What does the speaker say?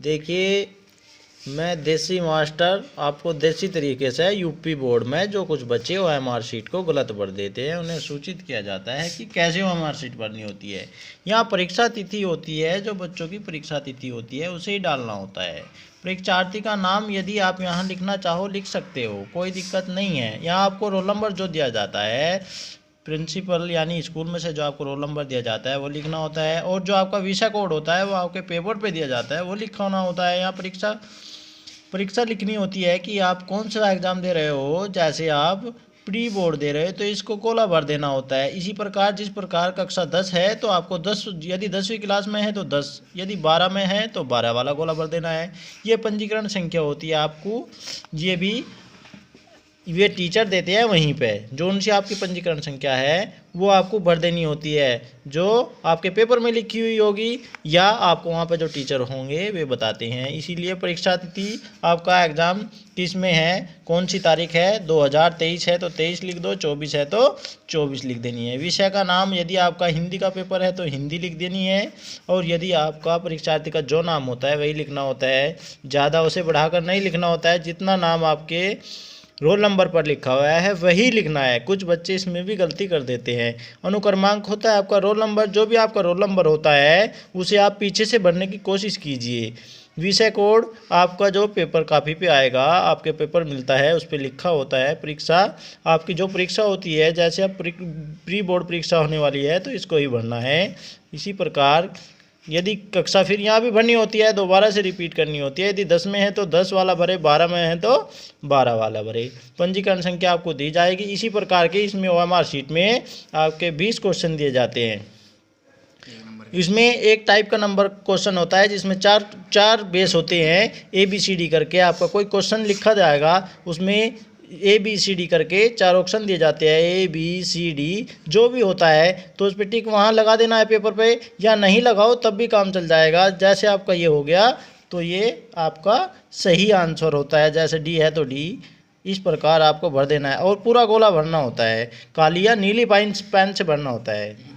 देखिए, मैं देसी मास्टर आपको देसी तरीके से यूपी बोर्ड में जो कुछ बच्चे ओएमआर शीट को गलत भर देते हैं उन्हें सूचित किया जाता है कि कैसे ओएमआर शीट भरनी होती है। यहाँ परीक्षा तिथि होती है, जो बच्चों की परीक्षा तिथि होती है उसे ही डालना होता है। परीक्षार्थी का नाम यदि आप यहाँ लिखना चाहो लिख सकते हो, कोई दिक्कत नहीं है। यहाँ आपको रोल नंबर जो दिया जाता है प्रिंसिपल यानी स्कूल में से जो आपको रोल नंबर दिया जाता है वो लिखना होता है, और जो आपका विषय कोड होता है वो आपके पेपर पे दिया जाता है वो लिखना होता है। यहाँ परीक्षा लिखनी होती है कि आप कौन सा एग्ज़ाम दे रहे हो। जैसे आप प्री बोर्ड दे रहे हो तो इसको कोला भर देना होता है। इसी प्रकार जिस प्रकार कक्षा 10 है तो आपको 10, यदि 10वीं क्लास में है तो 10, यदि 12 में है तो 12 वाला गोला भर देना है। ये पंजीकरण संख्या होती है आपको, ये भी वे टीचर देते हैं वहीं पे। जो उनसे आपकी पंजीकरण संख्या है वो आपको भर देनी होती है, जो आपके पेपर में लिखी हुई होगी या आपको वहाँ पे जो टीचर होंगे वे बताते हैं। इसीलिए परीक्षा तिथि आपका एग्ज़ाम किस में है, कौन सी तारीख है, 2023 है तो 23 लिख दो, 24 है तो 24 लिख देनी है। विषय का नाम यदि आपका हिंदी का पेपर है तो हिंदी लिख देनी है, और यदि आपका परीक्षार्थी का जो नाम होता है वही लिखना होता है। ज़्यादा उसे बढ़ाकर नहीं लिखना होता है, जितना नाम आपके रोल नंबर पर लिखा हुआ है वही लिखना है। कुछ बच्चे इसमें भी गलती कर देते हैं। अनुक्रमांक होता है आपका रोल नंबर, जो भी आपका रोल नंबर होता है उसे आप पीछे से भरने की कोशिश कीजिए। विषय कोड आपका जो पेपर कापी पे आएगा, आपके पेपर मिलता है उस पर लिखा होता है। परीक्षा आपकी जो परीक्षा होती है, जैसे अब प्री बोर्ड परीक्षा होने वाली है तो इसको ही भरना है। इसी प्रकार यदि कक्षा फिर यहाँ भी भरनी होती है, दोबारा से रिपीट करनी होती है। यदि 10 में है तो 10 वाला भरे, 12 में है तो 12 वाला भरे। पंजीकरण संख्या आपको दी जाएगी। इसी प्रकार के इसमें ओएमआर शीट में आपके 20 क्वेश्चन दिए जाते हैं। इसमें एक टाइप का नंबर क्वेश्चन होता है जिसमें चार बेस होते हैं। ABCD करके आपका कोई क्वेश्चन लिखा जाएगा, उसमें ABCD करके 4 ऑप्शन दिए जाते हैं। ABCD जो भी होता है तो उस पर टिक वहाँ लगा देना है पेपर पे, या नहीं लगाओ तब भी काम चल जाएगा। जैसे आपका ये हो गया तो ये आपका सही आंसर होता है। जैसे D है तो D, इस प्रकार आपको भर देना है, और पूरा गोला भरना होता है। काली या नीली पेन से भरना होता है।